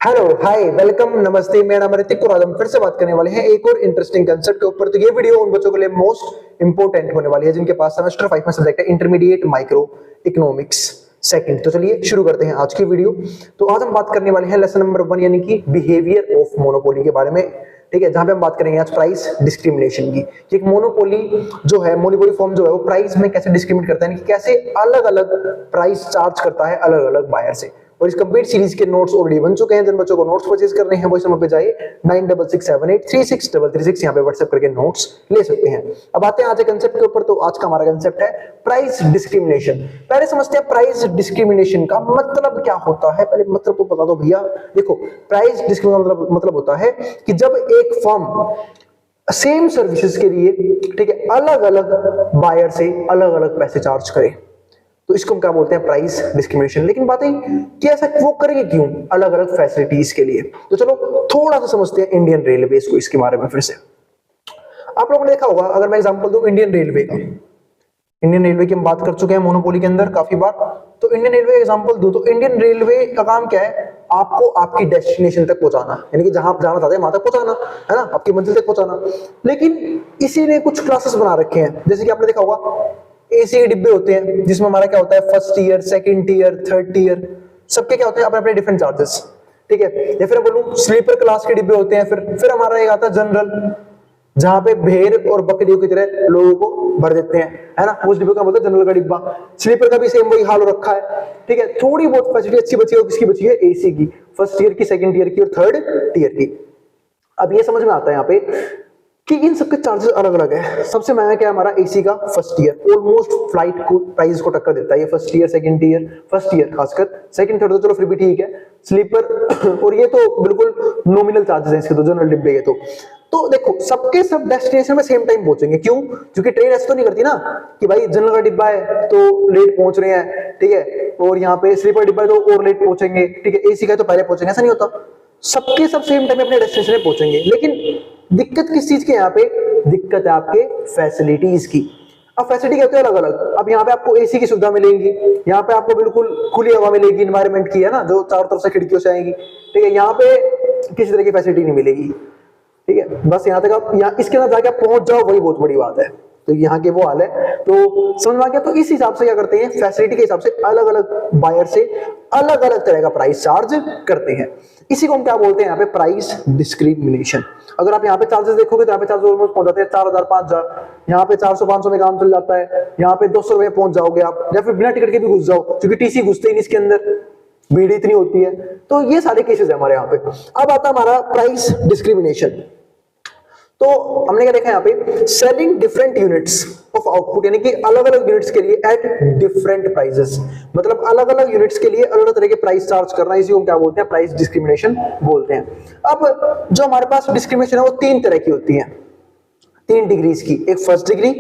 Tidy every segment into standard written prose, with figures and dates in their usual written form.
Hello hi welcome नमस्ते, मेरा नाम ऋतिक और आज हम फिर से बात करने वाले हैं एक और इंटरेस्टिंग कंसेप्ट के ऊपर। तो ये वीडियो उन बच्चों के लिए मोस्ट इंपोर्टेंट होने वाली है जिनके पास सेमेस्टर 5 में सब्जेक्ट है इंटरमीडिएट माइक्रो इकोनॉमिक्स सेकंड। तो चलिए शुरू करते हैं आज की वीडियो। तो आज हम बात करने वाले हैं लेसन नंबर 1 यानी कि बिहेवियर ऑफ मोनोपोली के बारे में। ठीक है, जहां पे हम बात करेंगे आज प्राइस डिस्क्रिमिनेशन की। एक मोनोपोली जो है, मोनोपोली फॉर्म जो है वो प्राइस में कैसे डिस्क्रिमिनेट करता है, कैसे अलग अलग प्राइस चार्ज करता है अलग अलग बायर से। और इस कंप्लीट सीरीज के नोट्स ऑलरेडी बन चुके हैं। जिन बच्चों को नोट्स परचेज करने हैं वो इस नंबर पे जाइए 9667836336 यहाँ पे व्हाट्सएप करके नोट्स ले सकते हैं। अब आते हैं आज के कंसेप्ट के ऊपर। तो आज का हमारा कंसेप्ट है प्राइस डिस्क्रिमिनेशन। पहले समझते हैं प्राइस डिस्क्रिमिनेशन का मतलब क्या होता है। पहले मतलब को बता दो भैया। देखो, प्राइस डिस्क्रिमिनेशन मतलब होता है कि जब एक फर्म सेम सर्विसेज के लिए, ठीक है, अलग अलग बायर से अलग अलग पैसे चार्ज करे तो इसको हम क्या बोलते हैं, प्राइस डिस्क्रिमिनेशन। लेकिन बात है कि ऐसा वो करेंगे क्यों अलग अलग फैसिलिटीज के लिए। तो चलो थोड़ा सा समझते हैं इंडियन रेलवे को, इसके बारे में फिर से। आप लोगों ने देखा होगा, अगर मैं एग्जांपल दूं इंडियन रेलवे का, इंडियन रेलवे की हम बात कर चुके हैं मोनोपोली के अंदर काफी बार। तो इंडियन रेलवे एग्जांपल दूं तो इंडियन रेलवे का काम क्या है, आपको आपकी डेस्टिनेशन तक पहुंचाना, यानी कि जहां आप जाना चाहते हैं वहां तक पहुंचाना, है ना, आपकी मंजिल तक पहुंचाना। लेकिन इसी ने कुछ क्लासेस बना रखे हैं, जैसे कि आपने देखा होगा एसी के डिब्बे होते हैं जिसमें हमारा क्या होता है, first year, second tier, third tier, सबके क्या होते हैं अपने अपने डिफरेंट चार्जेस। ठीक है, या फिर बोलूं स्लीपर क्लास के डिब्बे होते हैं। फिर हमारा एक आता है जनरल, जहां पे भेड़ और बकरियों की तरह लोगों को भर देते हैं, है ना, उस डिब्बे का बोलते हैं जनरल का डिब्बा। स्लीपर का भी सेम वही हाल हो रखा है। ठीक है, थोड़ी बहुत फैसिलिटी अच्छी बची है, किसकी बची है, एसी की, फर्स्ट ईयर की, सेकंड ईयर की और थर्ड टीयर की। अब ये समझ में आता है यहाँ पे कि इन सबके चार्जेस अलग अलग है। सबसे महंगा क्या है हमारा, एसी का फर्स्ट ईयर, ऑलमोस्ट फ्लाइट को प्राइस को टक्कर देता है ये first year, second year, first year खासकर, सेकंड थर्ड तो चलो फिर भी ठीक है, स्लीपर और ये तो बिल्कुल नॉमिनल चार्जेस हैं इसके, तो जनरल डिब्बे ये तो देखो सबके सब डेस्टिनेशन में सेम टाइम पहुंचेंगे। क्यों? क्योंकि ट्रेन ऐसा तो नहीं करती ना कि भाई जनरल का डिब्बा है तो लेट पहुंच रहे हैं, ठीक है, और यहाँ पे स्लीपर डिब्बा है तो और लेट पहुंचेंगे, ठीक है, एसी का है तो पहले पहुंचेंगे, ऐसा नहीं होता। सबके सब सेम टाइम अपने डेस्टिनेशन में पहुंचेंगे। लेकिन दिक्कत किस चीज की है यहाँ पे, दिक्कत है आपके फैसिलिटीज की। अब फैसिलिटी कहते हैं अलग अलग। अब यहाँ पे आपको एसी की सुविधा मिलेगी, यहाँ पे आपको बिल्कुल खुली हवा मिलेगी, एनवायरनमेंट की, है ना, जो चारों तरफ से खिड़कियों से आएगी। ठीक है, यहाँ पे किसी तरह की फैसिलिटी नहीं मिलेगी। ठीक है, बस यहाँ तक आप यहाँ इसके अंदर जाके आप पहुंच जाओ, वही बहुत बड़ी बात है। तो यहाँ के वो हाल है, तो समझ में आ गया। तो इस हिसाब से क्या करते हैं, फैसिलिटी के हिसाब से अलग अलग बायर से अलग अलग तरह का प्राइस चार्ज करते हैं। इसी को हम क्या बोलते हैं यहाँ पे, प्राइस डिस्क्रिमिनेशन। अगर आप यहाँ पे चार्जेस देखोगे तो यहाँ पे चार्जेस ऑलमोस्ट पहुंच जाते हैं 4000 5000, यहाँ पे 400-500 में काम चल जाता है, यहाँ पे 200 रुपए पहुंच जाओगे आप, या फिर बिना टिकट के भी घुस जाओ क्योंकि टीसी घुसते ही नहीं इसके अंदर, भीड़ इतनी होती है। तो ये सारे केसेस है हमारे यहाँ पे। अब आता है हमारा प्राइस डिस्क्रिमिनेशन। तो हमने क्या देखा यहाँ पे, selling different units of output, यानी कि अलग अलग यूनिट्स के लिए एट डिफरेंट प्राइसेस, मतलब अलग अलग यूनिट्स के लिए अलग अलग तरह के प्राइस चार्ज करना, इसी को क्या बोलते हैं, प्राइस डिस्क्रिमिनेशन बोलते हैं। अब जो हमारे पास डिस्क्रिमिनेशन है वो 3 तरह की होती है, 3 डिग्रीज की, एक फर्स्ट डिग्री,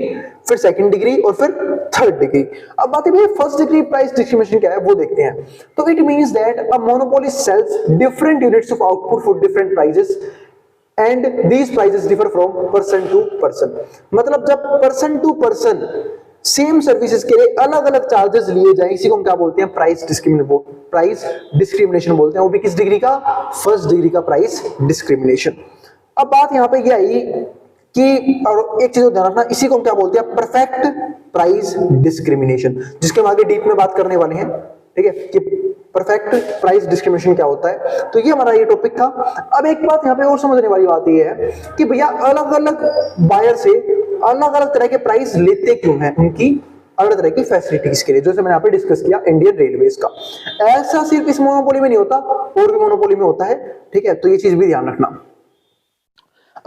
फिर सेकंड डिग्री और फिर थर्ड डिग्री। अब बात है फर्स्ट डिग्री प्राइस डिस्क्रिमिनेशन क्या है वो देखते हैं। तो it means that a monopoly sells different units of output for different prices and these prices differ from person to person. मतलब जब person to person same services के लिए अलग अलग चार्जेस लिए जाए, इसी को हम क्या बोलते हैं, प्राइस डिस्क्रिमिनेशन बोलते हैं। वो भी किस डिग्री का, फर्स्ट डिग्री का प्राइस डिस्क्रिमिनेशन। अब बात यहां पे ये आई कि, और एक चीज ध्यान रखना, इसी को हम क्या बोलते हैं, परफेक्ट प्राइस डिस्क्रिमिनेशन, जिसके हम आगे डीप में बात करने वाले हैं। ठीक है, कि परफेक्ट प्राइस डिस्क्रिमिनेशन क्या होता है। तो ये हमारा ये टॉपिक था। अब एक बात यहाँ पे और समझने वाली बात ये है कि भैया अलग अलग बायर से अलग अलग तरह के प्राइस लेते क्यों हैं, उनकी अलग तरह की फैसिलिटीज के लिए, जैसे मैंने यहाँ पे डिस्कस किया इंडियन रेलवेज का। ऐसा सिर्फ इस मोनोपोली में नहीं होता, और भी मोनोपोली में होता है। ठीक है, तो ये चीज भी ध्यान रखना।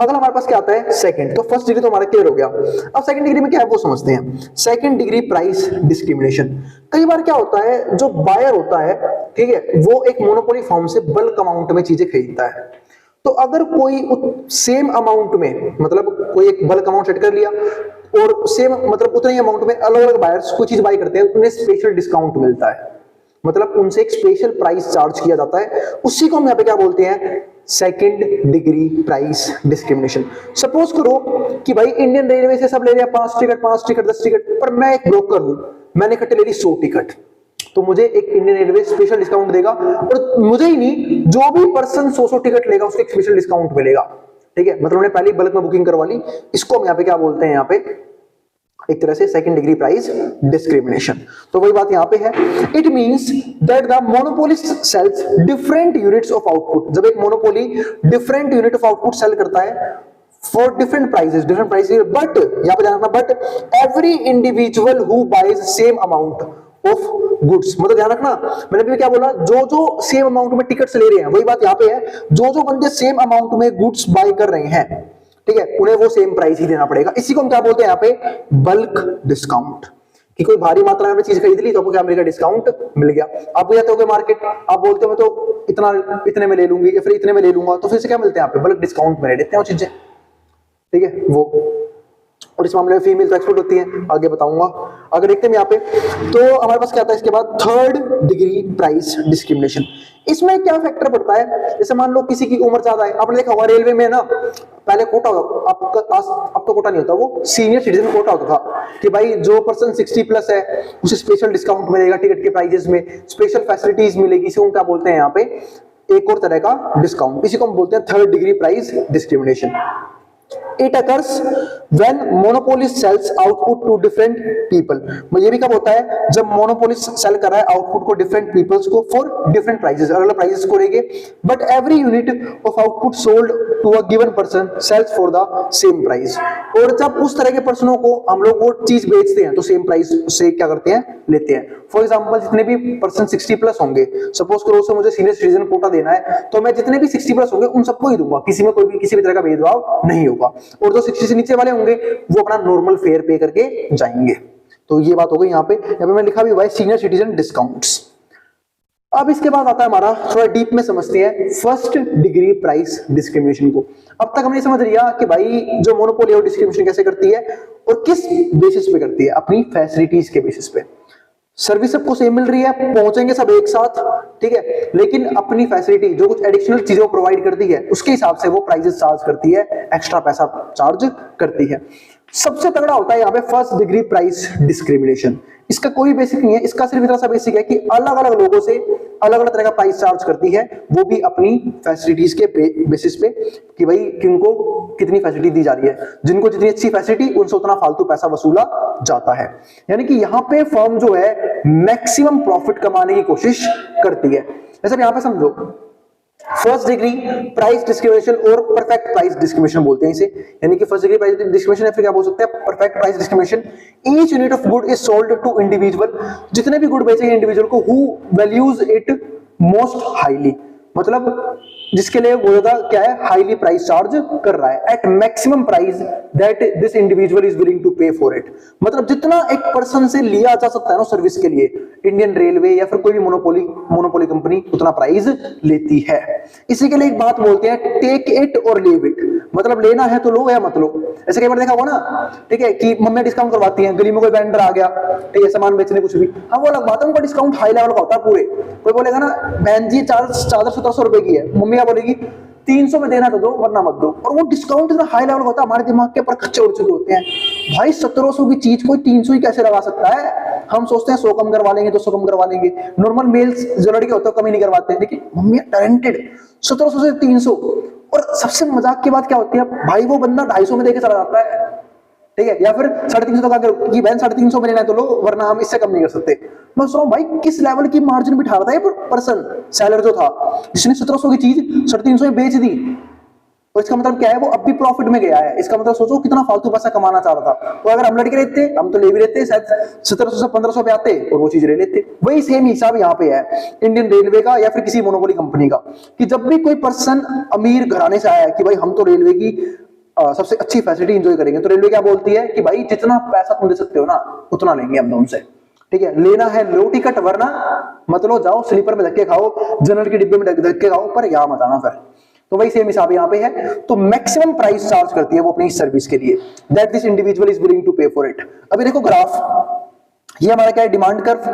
अगला हमारे पास क्या आता है, सेकंड। तो फर्स्ट डिग्री तो हमारा क्लियर हो गया। अब सेकंड डिग्री में क्या है वो समझते हैं। Second degree price discrimination. कई बार क्या होता है, जो बायर होता है, ठीक है, वो एक मोनोपोली फॉर्म से बल्क अमाउंट में चीजें खरीदता है। तो अगर कोई सेम अमाउंट में, मतलब कोई एक बल्क अमाउंट सेट कर लिया और सेम मतलब उतने ही अमाउंट में अलग अलग बायर्स कोई चीज बाय करते हैं, उन्हें स्पेशल डिस्काउंट मिलता है, मतलब उनसे एक स्पेशल प्राइस चार्ज किया जाता है। उसी को हम यहाँ पे क्या बोलते हैं, second degree price discrimination. Suppose करो कि भाई इंडियन रेलवे से सब ले रहे हैं 5 टिकट 10 टिकट, पर मैं एक ब्रोकर हूं, मैंने इकट्ठे ले ली 100 टिकट। तो मुझे एक इंडियन रेलवे स्पेशल डिस्काउंट देगा, और मुझे ही नहीं, जो भी पर्सन 100 टिकट लेगा उसको एक स्पेशल डिस्काउंट मिलेगा। ठीक है, मतलब उन्हें पहले बल्क में बुकिंग करवा ली। इसको हम यहाँ पे क्या बोलते हैं, यहाँ पे एक तरह से सेकंड डिग्री प्राइस डिस्क्रिमिनेशन। तो वही बात यहां पे है, it means that the monopolist sells different units of output. जब एक monopoly different unit of output sell करता है फॉर डिफरेंट प्राइसेस, बट यहां पे ध्यान रखना, but every individual who buys same amount of goods. मतलब ध्यान रखना, मैंने भी क्या बोला, जो जो सेम अमाउंट में टिकट्स ले रहे हैं, वही बात यहां पे है, जो जो बंदे सेम अमाउंट में गुड्स बाय कर रहे हैं, ठीक है, उन्हें वो सेम प्राइस ही देना पड़ेगा। इसी को हम क्या बोलते हैं यहाँ पे, बल्क डिस्काउंट। कि कोई भारी मात्रा में चीज खरीद ली तो आपको क्या मिलेगा, डिस्काउंट मिल गया। आप जाते हो मार्केट, आप बोलते हो तो इतने में ले लूंगी या फिर इतने में ले लूंगा, तो फिर से क्या मिलते हैं, आप बल्क डिस्काउंट में ले लेते हैं वो चीजें। ठीक है, वो, और इस मामले में फीमेल तो एक्सपर्ट होती है, आगे बताऊंगा। अगर देखते हैं यहाँ पे, तो हमारे पास क्या आता है इसके बाद, थर्ड डिग्री प्राइस डिस्क्रिमिनेशन। इसमें क्या फैक्टर पड़ता है, जैसे मान लो किसी की उम्र ज्यादा है, आपने देखा होगा रेलवे में ना पहले कोटा होता, अब तो कोटा नहीं होता, वो सीनियर सिटीजन कोटा होता था कि भाई जो पर्सन 60 प्लस है उसे स्पेशल डिस्काउंट मिलेगा टिकट के प्राइजेस में, स्पेशल फैसिलिटीज मिलेगी। इसे क्या बोलते हैं यहाँ पे, एक और तरह का डिस्काउंट। इसी को हम बोलते हैं third degree price discrimination. It occurs when monopolist sells output to different people। ये भी कब होता है, जब monopolist सेल कर रहा है आउटपुट को different peoples को for different prices, अलग अलग प्राइसेस को लेके, but every unit of output sold to a given person sells for the same price। और जब उस तरह के पर्सनों को हम लोग वो चीज बेचते हैं तो सेम प्राइस से क्या करते हैं, लेते हैं। फॉर एग्जांपल, जितने भी पर्सन 60 प्लस होंगे, सपोज करो से मुझे सीनियर सिटीजन कोटा देना है, तो मैं जितने भी 60 प्लस होंगे उन सबको ही दूंगा, किसी में कोई भी किसी भी तरह का भेदभाव नहीं होगा। और जो 60 से नीचे वाले होंगे वो अपना नॉर्मल फेयर पे करके जाएंगे। तो ये बात हो गई। यहाँ पे मैं लिखा भी हुआ है सीनियर सिटीजन डिस्काउंट्स। अब इसके बाद आता है हमारा, थोड़ा डीप में समझते हैं फर्स्ट डिग्री प्राइस डिस्क्रिमिनेशन को। अब तक हमने समझ लिया कि भाई जो मोनोपोली है वो डिस्क्रिमिनेशन कैसे करती है और किस बेसिस पे करती है, अपनी फैसिलिटीज के बेसिस पे। सर्विस सबको सेम मिल रही है, पहुंचेंगे सब एक साथ, ठीक है, लेकिन अपनी फैसिलिटी जो कुछ एडिशनल चीजें प्रोवाइड करती है उसके हिसाब से वो प्राइजेस चार्ज करती है, एक्स्ट्रा पैसा चार्ज करती है। सबसे तगड़ा होता है यहाँ पे फर्स्ट डिग्री प्राइस डिस्क्रिमिनेशन। इसका कोई बेसिक नहीं है, इसका सिर्फ इतना सा बेसिक है कि अलग अलग लोगों से अलग अलग तरह का प्राइस चार्ज करती है, वो भी अपनी फैसिलिटीज के बेसिस पे कि भाई किनको कितनी फैसिलिटी दी जा रही है। जिनको जितनी अच्छी फैसिलिटी उनसे उतना फालतू पैसा वसूला जाता है। यानी कि यहाँ पे फर्म जो है मैक्सिमम प्रॉफिट कमाने की कोशिश करती है। जैसे यहाँ पे समझो, फर्स्ट डिग्री प्राइस डिस्क्रिमिनेशन और परफेक्ट प्राइस डिस्क्रिमिनेशन बोलते हैं इसे। यानी कि फर्स्ट डिग्री प्राइस डिस्क्रिमिनेशन, या फिर क्या बोल सकते हैं, perfect price discrimination. Each unit of good is sold to individual, जितने भी गुड बेचेंगे इंडिविजुअल को, who values it most highly, मतलब जिसके लिए वो ज्यादा क्या है, हाईली प्राइस चार्ज कर रहा है, at maximum price that this individual is willing to pay for it. मतलब जितना एक पर्सन से लिया जा सकता है ना सर्विस के लिए, इंडियन रेलवे या फिर कोई भी मोनोपोली कंपनी उतना प्राइस लेती है। इसी के लिए एक बात बोलते हैं, टेक इट और लीव इट, मतलब लेना है तो लो या मत लो। ऐसे कई बार देखा होगा ना, ठीक है, कि मम्मी डिस्काउंट करवाती हैं, गली में कोई वेंडर आ गया, ठीक है, सामान बेचने कुछ भी, हाँ वो अलग बात है, उनका डिस्काउंट हाई लेवल का होता है पूरे। कोई बोलेगा ना बहन जी चादर 1700 रुपए की है, मम्मी क्या बोलेगी 300 में देना तो दो वरना मत दो, और वो डिस्काउंट इतना हाई लेवल का होता है, हमारे दिमाग के ऊपर कच्चे उड़ चुके होते हैं। भाई 1700 की चीज कोई 300 ही कैसे लगा सकता है? हम सोचते हैं 100 कम करवा लेंगे, 200 कम करवा लेंगे। नॉर्मल मेल्स जो लड़के होते हैं कमी नहीं करवाते हैं, लेकिन मम्मी टैलेंटेड 1700 से 300। और सबसे मजाक की बात क्या होती है, भाई वो बंदा 250 में देके चला जाता है, ठीक है, या फिर 350 तक की बहन 350 में लेना है तो लो वरना हम इससे कम नहीं कर सकते। मैं सोच रहा हूं भाई किस लेवल की मार्जिन बिठा रहा था ये पर्सन, सेलर जो था, जिसने 1700 की चीज 350 में बेच दी। तो इसका मतलब क्या है, वो अब भी प्रॉफिट में गया है। इसका मतलब सोचो कितना फालतू पैसा कमाना चाह रहा था। तो अगर हम लड़के लेते, हम तो ले भी लेते, शायद 1700 से 1500 पे आते और वो चीज ले लेते। वही सेम हिसाब यहाँ पे है इंडियन रेलवे का या फिर किसी मोनोपोली कंपनी का, कि जब भी कोई पर्सन अमीर घराने से आया है कि भाई हम तो रेलवे की सबसे अच्छी फैसिलिटी एंजॉय करेंगे, तो रेलवे क्या बोलती है कि भाई जितना पैसा तुम दे सकते हो ना उतना लेंगे हम तुमसे, ठीक है, लेना है लो टिकट वरना मत लो, जाओ स्लीपर में धक्के खाओ, जनरल के डिब्बे में धक्के खाओ, पर यहाँ मत आना फिर। तो वही सेम हिसाब यहाँ पे है। तो मैक्सिमम प्राइस चार्ज करती है वो अपनी सर्विस के लिए, that this individual is willing to pay for it. अभी देखो ग्राफ, ये हमारा क्या है, डिमांड कर्व,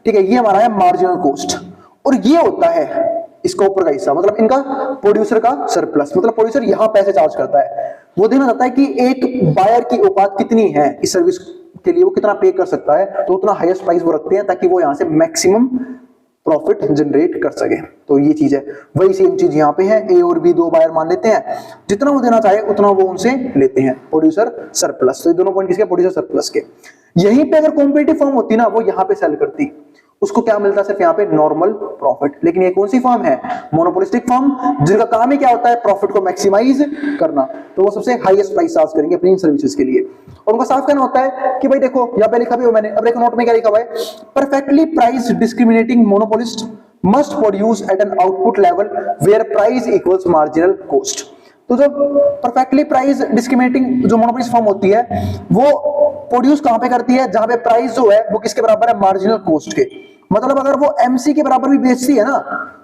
ठीक है, ये हमारा है मार्जिनल कॉस्ट, और ये होता है इसका ऊपर का हिस्सा, मतलब इनका प्रोड्यूसर का सरप्लस। मतलब प्रोड्यूसर यहाँ पैसे चार्ज करता है, वो देखना चाहता है कि एक बायर की औकात कितनी है इस सर्विस के लिए वो कितना पे कर सकता है, तो उतना हाईएस्ट प्राइस वो रखते हैं ताकि वो यहाँ से मैक्सिमम प्रॉफिट जनरेट कर सके। तो ये चीज है, वही सेम चीज यहाँ पे है, ए और बी दो बायर मान लेते हैं, जितना वो देना चाहे उतना वो उनसे लेते हैं, प्रोड्यूसर सरप्लस। तो ये दोनों पॉइंट किसके, प्रोड्यूसर सरप्लस के। यहीं पे अगर कॉम्पिटिटिव फर्म होती ना, वो यहाँ पे सेल करती, उसको क्या मिलता है, सिर्फ यहाँ पे नॉर्मल प्रॉफिट। लेकिन ये कौन सी फर्म है, मोनोपोलिस्टिक फर्म, जिनका काम ही क्या होता है, प्रॉफिट को मैक्सिमाइज करना। तो वो सबसे हाईएस्ट प्राइस चार्ज करेंगे अपनी सर्विसेज के लिए। और उनका साफ कहना होता है कि भाई देखो, यहाँ पे लिखा भी हो मैंने, अब देखो नोट में क्या लिखा हुआ है, perfectly price discriminating monopolist must produce at an output level where price equals marginal cost. तो जो परफेक्टली प्राइस डिस्क्रिमिनेटिंग जो मोनोपोलिस्ट फर्म होती है, वो प्रोड्यूस कहां पे करती है, जहां पे प्राइस जो है वो किसके बराबर है, मार्जिनल कॉस्ट के। मतलब अगर वो एमसी के बराबर भी बेचती है ना,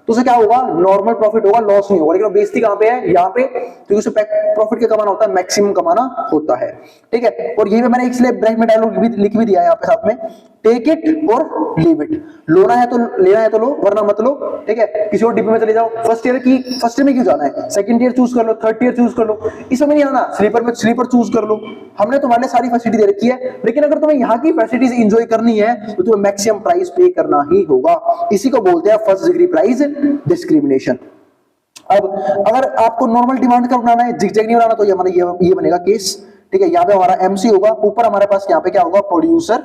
तो उसे क्या होगा, नॉर्मल प्रॉफिट होगा, लॉस नहीं होगा। लेकिन वो बेचती कहां पे है, यहाँ पे, क्योंकि उसे प्रॉफिट के कमाना होता है, मैक्सिमम कमाना होता है। ठीक है, और यही पे मैंने इसलिए ब्रेक में डायलॉग भी लिख भी दिया है यहाँ पे साथ में, टेक इट और लीव इट। लेना है तो लो, वरना मत लो। ठीक है, किसी और डिब्बे में चले जाओ, फर्स्ट ईयर में क्यों जाना है, सेकंड ईयर चूज कर लो, थर्ड ईयर चूज कर लो, इसमें नहीं आना, स्लीपर चूज कर लो। हमने तुम्हारे लिए सारी फैसिलिटी दे रखी है, लेकिन अगर तुम्हें यहाँ की फैसिलिटीज एंजॉय करनी है तो तुम्हें मैक्सिमम प्राइस पे करना ही होगा। इसी को बोलते हैं फर्स्ट डिग्री प्राइस डिस्क्रिमिनेशन। अब अगर आपको नॉर्मल डिमांड का बनाना है, जिगजैग नहीं बनाना, तो ये बनेगा केस। ठीक है, यहाँ पे हमारा एमसी होगा, ऊपर हमारे पास यहाँ पे क्या होगा, प्रोड्यूसर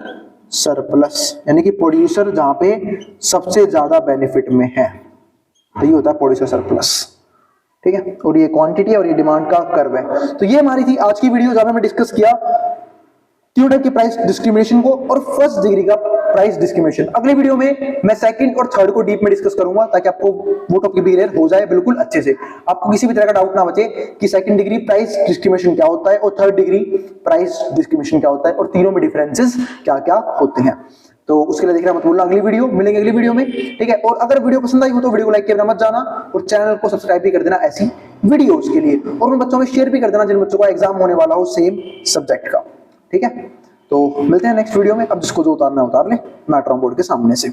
सरप्लस, यानी कि प्रोड्यूसर जहां पे सबसे ज्यादा बेनिफिट में है, तो ये होता है प्रोड्यूसर सरप्लस। ठीक है, और ये क्वांटिटी और ये डिमांड का कर्व है। तो ये हमारी थी आज की वीडियो, जहां पे हमने डिस्कस किया तीनों टाइप की प्राइस डिस्क्रिमिनेशन को और फर्स्ट डिग्री का प्राइस डिस्क्रिमिनेशन। अगले वीडियो में मैं सेकंड और थर्ड को डीप में डिस्कस करूंगा, ताकि आपको वो टॉपिक भी क्लियर हो जाए बिल्कुल अच्छे से, आपको किसी भी तरह का डाउट ना बचे कि सेकंड डिग्री प्राइस डिस्क्रिमिनेशन क्या होता है और थर्ड डिग्री प्राइस डिस्क्रिमिनेशन क्या होता है, और तीनों में डिफरेंसेस क्या क्या होते हैं। तो उसके लिए देखना मत भूलना, अगली वीडियो मिलेंगे अगली वीडियो में। ठीक है, और अगर वीडियो पसंद आई हो तो वीडियो को लाइक करना मत जाना, और चैनल को सब्सक्राइब भी कर देना ऐसी वीडियोस के लिए, और उन बच्चों में शेयर भी कर देना जिन बच्चों का एग्जाम होने वाला हो सेम सब्जेक्ट का। ठीक है, तो मिलते हैं नेक्स्ट वीडियो में। अब जिसको जो उतारना है उतार ले, मैं बोर्ड के सामने से।